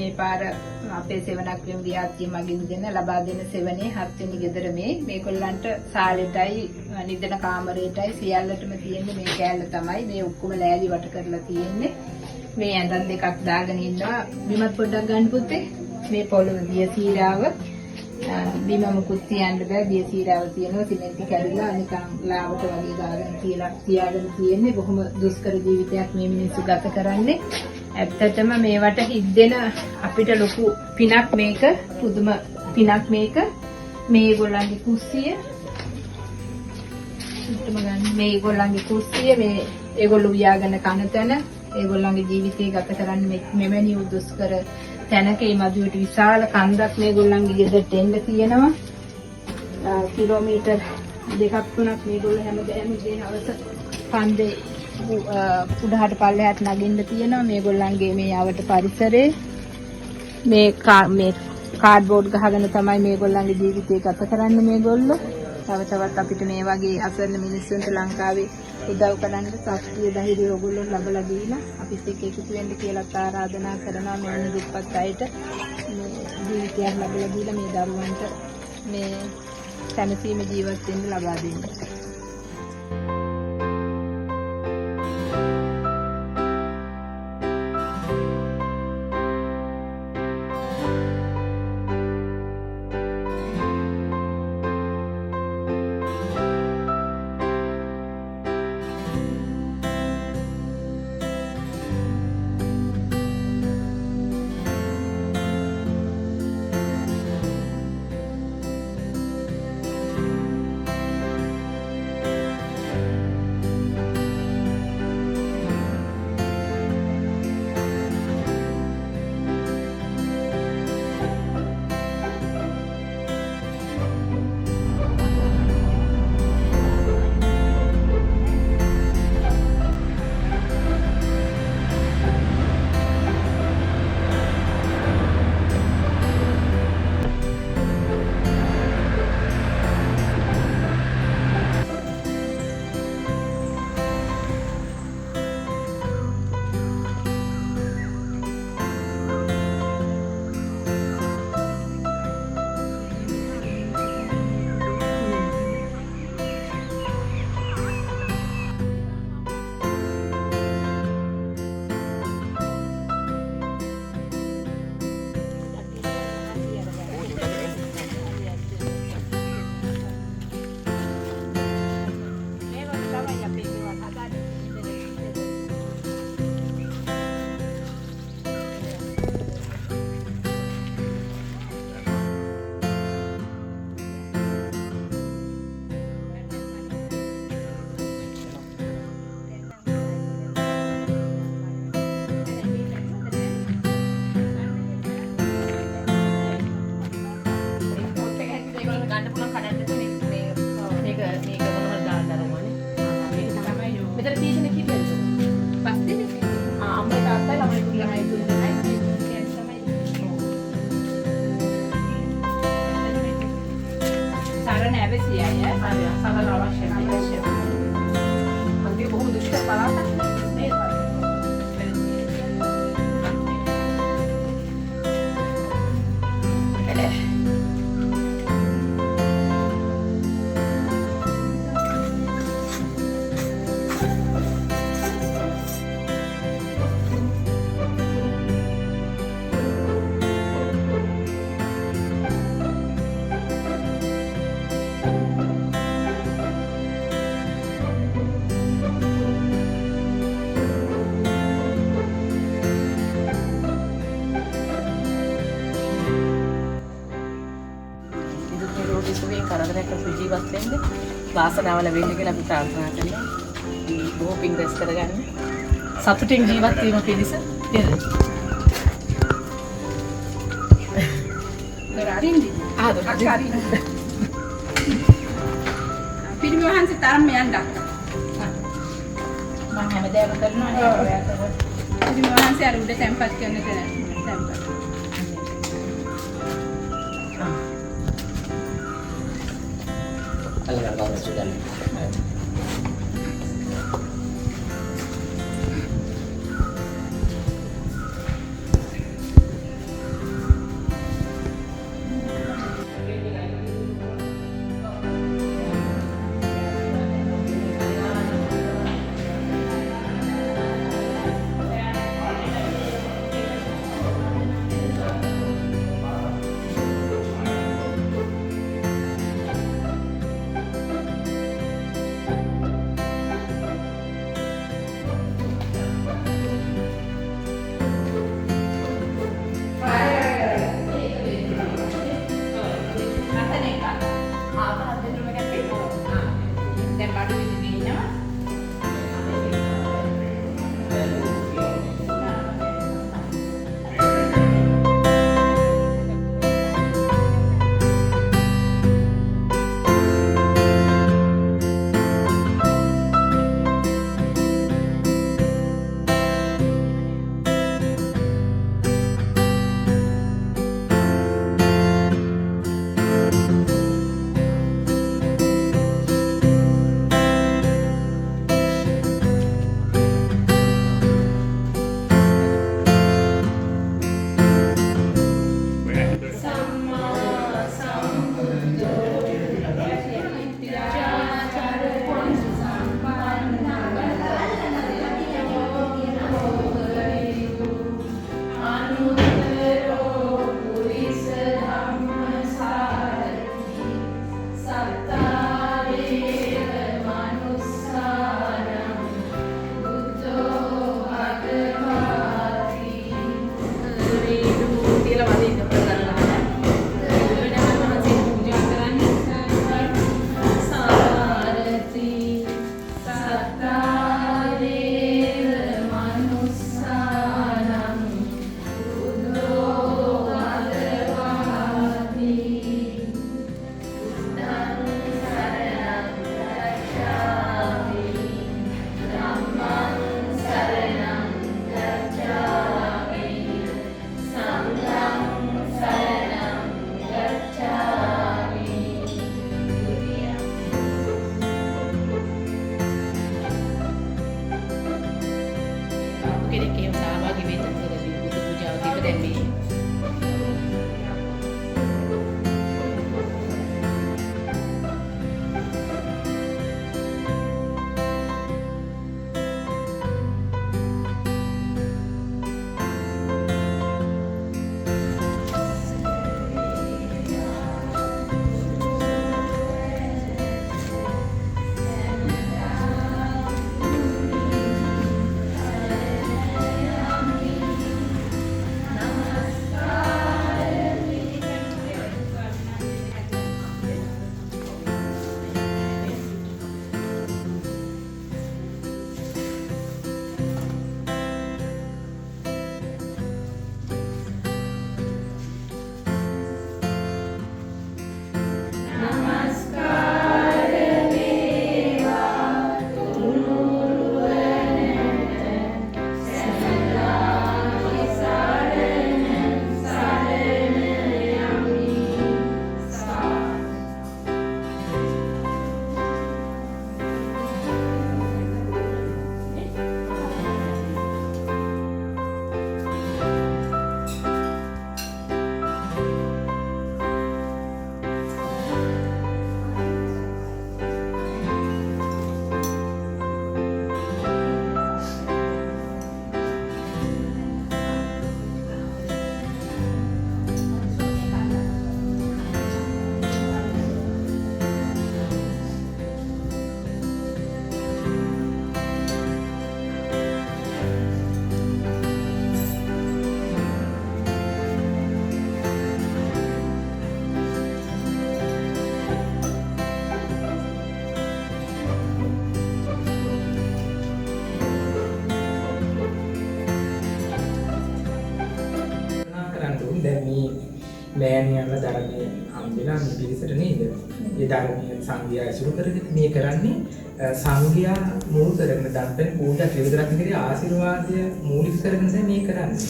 මේ පාර අපේ සෙවණක් වෙන විහාරයේ මගින් දෙන ලබා දෙන සෙවණේ 7 වෙනි ගෙදර මේගොල්ලන්ට සාලෙටයි නිදන කාමරයටයි සියල්ලටම තියෙන්නේ මේ කෑල්ල තමයි. මේ ඔක්කොම ලෑලි වට කරලා තියෙන්නේ. මේ ඇඳන් දෙකක් දාගෙන ඉන්නවා. බිමත් පොඩ්ඩක් ගන්න පුතේ. මේ පොළොව දිය සීරාව බිම මුකුත් තියන්න බෑ. දිය සීරාව තියෙනවා. සිමෙන්ති කැඩිලා නිකන් ලාවට වගේ දාගෙන තියාගෙන තියෙන්නේ. බොහොම දුෂ්කර ජීවිතයක් මේ මිනිස්සු ගත කරන්නේ. ඇත්තටම මේවට හිද්දෙන අපිට ලොකු පිනක් මේක. පුදුම පිනක් මේක. මේගොල්ලන්ගේ කුස්සිය මේගොල්ලන්ගේ කුස්සිය මේ ඒගොල්ලෝ වියාගෙන කන තැන ඒගොල්ලන්ගේ ජීවිතය ගත කරන්නේ මෙවැනි දුෂ්කර තැනක. මේ මදුවට විශාල කන්දක් මේගොල්ලන්ගේ ගෙදරට එන්න තියෙනවා. කිලෝමීටර් 2-3ක් මේගොල්ලෝ හැමදේම හවස පන්දේ උඩහට පල්ලෙහාට නගින්න තියෙනවා. මේගොල්ලන්ගේ මේ යවට පරිසරේ මේ කාඩ්බෝඩ් ගහගෙන තමයි මේගොල්ලන්ගේ ජීවිතය ගත කරන්නේ මේගොල්ලෝ. තවත් අපිට මේ වගේ අසරණ මිනිස්සුන්ට ලංකාවේ උදව් කරන්න ශක්තිය ධෛර්යය ඔයගොල්ලෝ ලබලා දීලා අපිත් එක්ක එකතු වෙන්න කියලා ආරාධනා කරනවා. මේ නිරුක්පත් අයට මේ ජීවිතයක් ලබලා දීලා මේ දරුවන්ට මේ සැනසීම ජීවත් වෙන්න ලබා දෙන්න. ජීවත් වෙන්න වාසනාව ලැබෙන්න කියලා අපි ප්‍රාර්ථනා කරනවා. බොහෝ පින් රැස් කරගන්න. සතුටින් ජීවත් වීම පිණිස නේද? දරාරින්දි. දරාරින්දි. පිරිමි වහන්සේ තරම් යන්න දක්වා. මම හැමදාම කරනවා නේ ඔයාට. පිරිමි වහන්සේ අර උඩ තැම්පත් කරන තැන තැම්පත්. Alam mo sudah. තියලා වදේ ඉන්න කරලා මෑණියන්ලා ධර්මයේ හම්බෙලා මේ පිළිසෙට නේද? ඒ ධර්මයේ සංගය ඇසුරු කරගෙන මේ කරන්නේ සංගය මූල කරගෙන දන්පෙන් පූජා ත්‍රිවිධ රත්නයේ ආශිර්වාදය මූලික කරගෙන තමයි මේ කරන්නේ.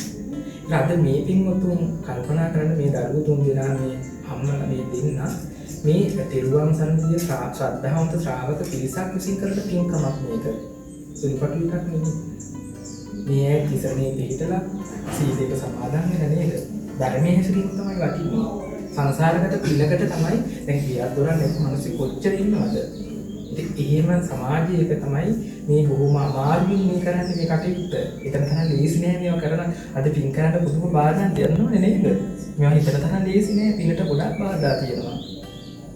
අද මේ පින්වතුන් කල්පනා කරන මේ දරුවෝ තුන් දෙනා මේ අම්මලා මේ දෙන්න මේ තිරුවන් සරණිය ශ්‍රද්ධාවන්ත ශ්‍රාවක පිරිසක් විසින් කරන පින්කමක් මේක. සුළුපටු එකක් නෙමෙයි. මේ කිසරණේ පිළිතලා සීලයක සමාදන් වෙන නේද? ධර්මයේ හැසිරීම තමයි වටින්නේ. සංසාරගත පිළකට තමයි දැන් කියා දොරන් එක්ක මිනිස්සු කොච්චර ඉන්නවද? ඉතින් එහෙම සමාජයක තමයි මේ බොහොම අමාරුවෙන් මේ කරන්නේ මේ කටයුත්ත. ඒතන තරම් ලේසි නෑ මේවා කරන. අද පින් කරන්න පුදුම බාධා දෙන්නෝනේ නේද? මේවා හිතට තරම් ලේසි නෑ. පිනට ගොඩක් බාධා තියෙනවා.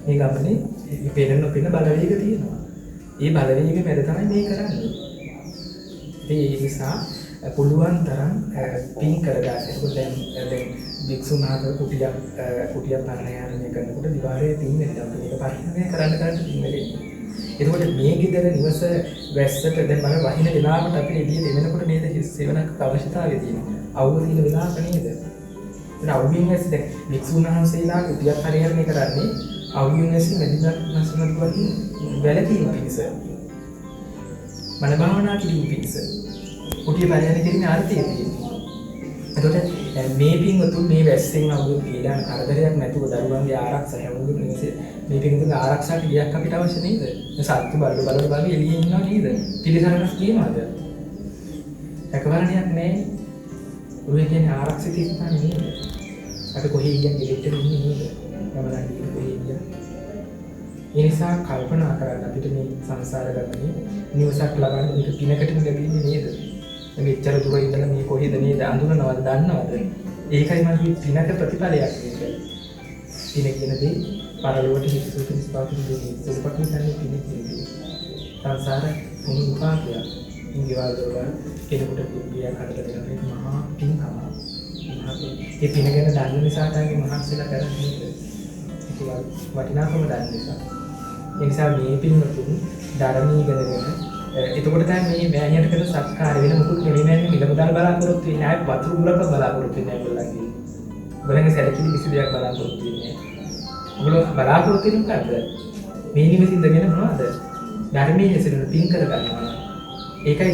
මේ ගමනේ පින බලවේග තියෙනවා. ඒ බලවේග මැද තමයි මේ කරන්නේ. ඒ නිසා පුළුවන් තරම් පින් කරගන්න. ඒකෝ දැන් වික්ෂුන් ආකාර කුටියක් පරණයාරණය කරනකොට දිවාරයේ පින් වෙනවා. මේක පරිණාමය කරන්න පින් වෙන්නේ. එතකොට මේ ගෙදර නිවස වැස්සට දැන් මම වහින වෙලාවට අපිට එළිය දෙවෙනකොට නේද සෙවණක් අවශ්‍යතාවය තියෙනවා. අවුව තියෙන වෙලාවක නේද? ඒක අවුවින් වැස්ස දැන් වික්ෂුන් වහන්සේලා කුටියක් පරිහරණය කරන්නේ අවුවින් වැස්ස මෙදිනක් නැසනක් වගේ වැලකීම පිණිස. මන භාවනා කිරීම පිණිස. කුටිය පරිහරණය කිරීමේ අර්ථය තියෙනවා. එතකොට මේ පින්වතුන් මේ වැස්සෙන් අවුරුදු කියලා කරදරයක් නැතුව දරුවන්ගේ ආරක්ෂා හැමෝගෙම නිවසේ මේ පින්වතුන්ගේ ආරක්ෂා ක්‍රියාවක් අපිට අවශ්‍ය නේද? මේ සත්තු බලන වගේ එළියේ ඉන්නවා නේද? පිළිසරණක් කියනවාද? එකවරණයක් නැහැ. ඔය කියන්නේ ආරක්ෂිත ස්ථාන නේද? අපි කොහේ කියන්නේ දෙට්ටේ ඉන්නේ නේද? ගමනක් කොහේ කියන්නේ. ඒ නිසා කල්පනා කරන්න අපිට මේ සංසාර ගමනේ නිවසක් ලබන්න මේක පිනකටම ලැබෙන්නේ නේද? මෙච්චර දුර ඉඳලා මේ කොහෙද නේද අඳුනනවද දන්නවද? ඒකයි මම පිනක ප්‍රතිඵලයක් මේක. පින කියන දේ පරලොවට හිතසුතු නිස්පාතින් දෙන්නේ. සුළුපටු කියන්නේ පින කියන දේ. සංසාර මුළු උපාකය. ඉංගිවාල් දරවල් කෙනෙකුට පිළිගියා කඩට දෙන මහා පින්කම. ඒ පින ගැන දන්න නිසා තමයි මහන්සියලා කරන්නේ. ඒක වටිනාකම දන්න නිසා. ඒ නිසා මේ පින්වතුන් ධර්මී ඉගෙනගෙන එතකොට තමයි මේ මෑණියට කරන සත්කාර වෙන මුකුත් නෙමෙයි මෑණිය මිල මුදල් බලාපොරොත්තු වෙන්නේ ආයෙත් වතුරු ගුලක් බලාපොරොත්තු වෙන්නේ නැහැ ඔයගොල්ලන්ගේ. ඔයගොල්ලන්ගේ සැලකිලි කිසි දෙයක් බලාපොරොත්තු වෙන්නේ නැහැ. ඔයගොල්ලෝ බලාපොරොත්තු වෙන්නේ මොකද්ද? මේ නිවෙසින් ඉඳගෙන මොනවද? ධර්මයේ හැසිරෙන පින් කර ගන්නවා. ඒකයි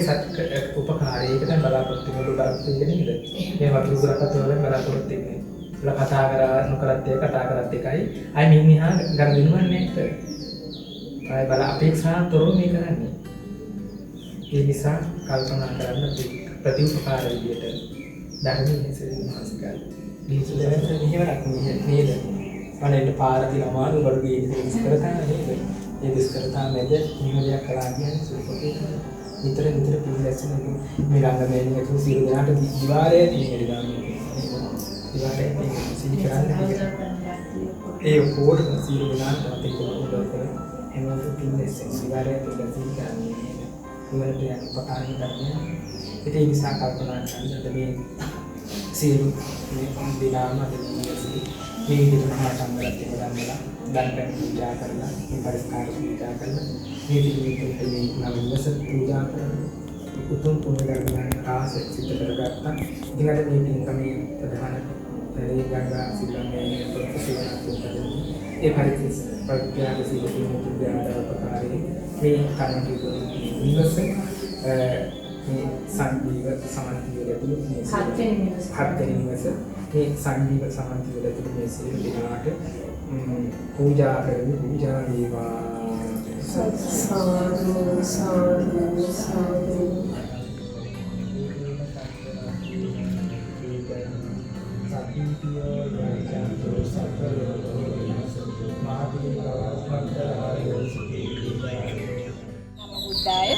උපකාරය. ඒක තමයි බලාපොරොත්තු වෙන බලාපොරොත්තු වෙන්නේ නේද? මේ වතුරු ගුලක්වත් ඔයගොල්ලෝ බලාපොරොත්තු වෙන්නේ. ඔයගොල්ලෝ කතා කරා නොකරත් ඒක කතා කරත් එකයි. ආයි මින් මිහා ගර දෙනවන්නේ නැහැ. ආයි බල අපේක්ෂා තොරව මේ කරන්නේ. ඒ නිසා කල්පනා කරන්න ප්‍රතිඋපකාර විදියට ධර්මයේ හැසිරෙන මානසිකයි. දීසුලෙන් මෙහෙමක් නේද? අනේට පාර දින අමාරු බඩු ගියේ ඉස්කරතා නේද? ඒ ඉස්කරතා මැද නිවැරදිව කරා කියන්නේ සුපෝටේ. නිතර පින් දැස්සන මේ රංගමේනිය තු සියලු දෙනාට දිවාරයේ තියෙන දාන්නේ. දිවාරයේ තියෙන සිහි කරන්නේ. ඒ පොඩ සියලු දෙනාට අපේ කොහොමද එනවා පින් දැස්සන දිවාරයේ තියෙන සිහි කරන්නේ. ඉවරට යන උපකාරී ධර්මය. ඒ නිසා කල්පනා කරන්න මේ සියලු දිනාම දෙවියන්ගේ මේ විදිහට සම්බන්ධ වෙලා දැන් පූජා කරලා මේ පරිස්කාර පූජා කරලා මේ විදිහට මේ නවදස පූජා කරලා උතුම් පුණ්‍ය ධර්මයන් ආසෙත් සිද්ධ කරගත්තා. ඉතින් අද මේ පින්කමේ ප්‍රධාන ගංගා සිල්ලම්මේ ප්‍රතිසේවන තුන්දෙනා ඒ පරිත්‍යාග ප්‍රත්‍යාග සීල මුතුන්ගේ උපකාරී මේ කර්මකීතු නිවස මේ සංජීව සමන්තිය ඇතුළු මේ හත්වෙනි නිවස මේ සංජීව සමන්තිය ඇතුළු මේ සියලු දෙනාට පූජා කරමු. පූජා වේවා. සාදු සාදු සාදු.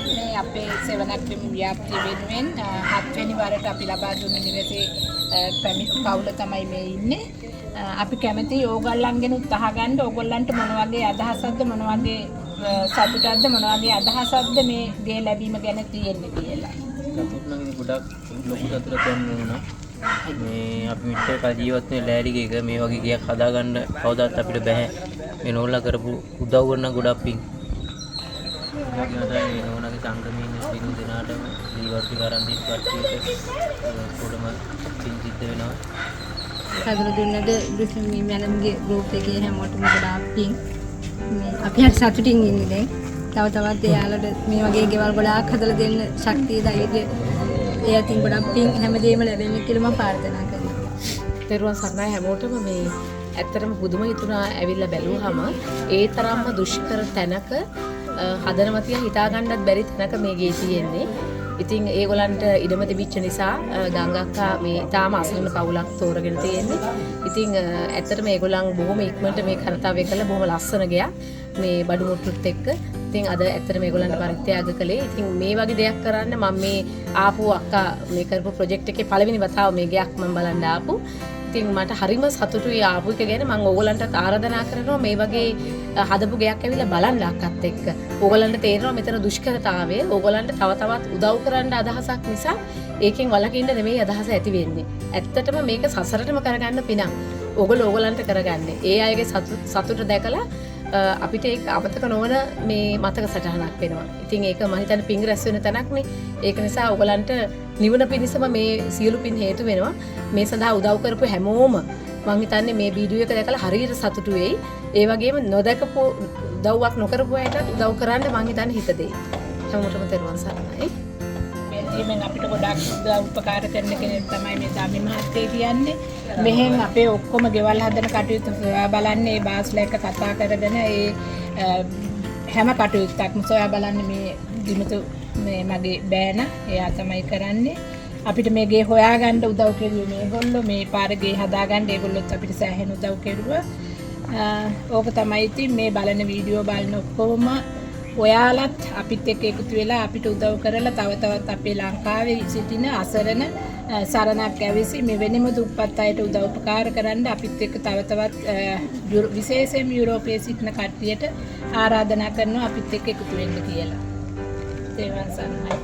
මේ අපේ සෙවණක් ව්‍යාප්තිය වෙනුවෙන් 7 වෙනි වරට අපි ලබා දුන්න නිවසේ පැමිණි පවුල තමයි මේ ඉන්නේ. අපි කැමති ඕගොල්ලන්ගෙන උත්සාහ ගන්න ඕගොල්ලන්ට මොන වගේ අදහසක්ද මොන වගේ සතුටක්ද මොන වගේ අදහසක්ද මේ ගේ ලැබීම ගැන තියෙන්නේ කියලා. සතුට නම් ගොඩක් ලොකු සතුටක් ගන්න වුණා. මේ අපි මෙච්චර කල් ජීවත් වෙන ලෑලි එක මේ වගේ ගයක් හදාගන්න කවදාවත් අපිට බෑ. මේ නෝනලා කරපු උදව් කරන ගොඩක් පිං. මේ නෝනගේ සංගමයේ ඉන්න සියලු දෙනාටම ජීවත් කරන් දීප් කට්ටියට පොඩම පිං සිද්ධ වෙනවා. සතුට දුන්නද දුස්මී මැලම්ගේ ගෲප් එකේ හැමෝටම ගොඩාක් පිං. අපි හරි සතුටින් ඉන්නේ දැන්. තව තවත් එයාලට මේ වගේ ගෙවල් ගොඩාක් හදලා දෙන්න ශක්තිය ධෛර්යය ඒ අතින් ගොඩක් පිං හැමදේම ලැබෙන්න කියලා මම ප්‍රාර්ථනා කරනවා. තෙරුවන් සරණයි හැමෝටම. මේ ඇත්තටම පුදුම හිතුණා ඇවිල්ලා බැලුවාම ඒ තරම්ම දුෂ්කර තැනක හදනමතිය හිතා ගන්නත් බැරි තැනක මේ ගේ තියෙන්නේ. ඉතින් ඒගොල්ලන්ට ඉඩම තිබිච්ච නිසා ගංගක්කා මේ තාම අසරණ පවුලක් තෝරගෙන තියෙන්නේ. ඉතින් ඇත්තටම ඒගොල්ලන් බොහොම ඉක්මනට මේ කරතාවය කළා. බොහොම ලස්සන ගයක් මේ බඩු මුට්ටුත් එක්ක. ඉතින් අද ඇත්තටම මේගොල්ලන්ට පරිත්‍යාග කළේ. ඉතින් මේ වගේ දෙයක් කරන්න මම මේ ආපු අක්කා මේ කරපු ප්‍රොජෙක්ට් එකේ පළවෙනි වතාව මේ ගයක් මම බලන්න ආපු. ඉතින් මට හරිම සතුටුයි ආපු එක ගැන. මම ඕගොල්ලන්ටත් ආරාධනා කරනවා මේ වගේ හදපු ගයක් ඇවිල්ලා බලන්න අක්කත් එක්ක. ඕගොල්ලන්ට තේරෙනවා මෙතන දුෂ්කරතාවය. ඕගොල්ලන්ට තව තවත් උදව් කරන්න අදහසක් නිසා ඒකෙන් වළකින්න නෙමෙයි අදහස ඇති වෙන්නේ. ඇත්තටම මේක සසරටම කරගන්න පිනක්. ඕගොල්ලන්ට කරගන්නේ. ඒ අයගේ සතුට දැකලා අපිට ඒක අමතක නොවන මේ මතක සටහනක් වෙනවා. ඉතින් ඒක මම හිතන්නේ පින් රැස් වෙන තැනක්නේ. ඒක නිසා ඔයගලන්ට නිවන පිණිසම මේ සියලු පින් හේතු වෙනවා. මේ සඳහා උදව් කරපු හැමෝම මම හිතන්නේ මේ වීඩියෝ එක දැකලා හරියට සතුටු වෙයි. ඒ වගේම නොදකපු උදව්වක් නොකරපු අයටත් උදව් කරන්න මම හිතන්නේ හිත දෙයි. හැමෝටම තෙරුවන් සරණයි. මේ අපිට ගොඩක් උපකාර කරන කෙනෙක් තමයි මේ ධම්මි මහත්තයා කියන්නේ. මෙහෙන් අපේ ඔක්කොම ගෙවල් හදන කටයුතු සොයා බලන්නේ ඒ බාස්ලා එක්ක කතා කරගෙන ඒ හැම කටයුත්තක්ම සොයා බලන්නේ මේ දිමුතු මේ මගේ බෑන එයා තමයි කරන්නේ. අපිට මේ ගේ හොයාගන්න උදව් කෙරුවේ මේගොල්ලෝ. මේ පාර ගේ හදාගන්න ඒගොල්ලොත් අපිට සෑහෙන උදව් කෙරුවා. ඕක තමයි ඉතින් මේ බලන වීඩියෝ බලන ඔක්කොම ඔයාලත් අපිත් එක්ක එකතු වෙලා අපිට උදව් කරලා තව තවත් අපේ ලංකාවේ සිටින අසරණ සරණක් ඇවිසි මෙවැනිම දුප්පත් අයට උදව් උපකාර කරන්න අපිත් එක්ක තව තවත් විශේෂයෙන්ම යුරෝපයේ සිටින කට්ටියට ආරාධනා කරනවා අපිත් එක්ක එකතු වෙන්න කියලා. තේරුවන් සරණයි.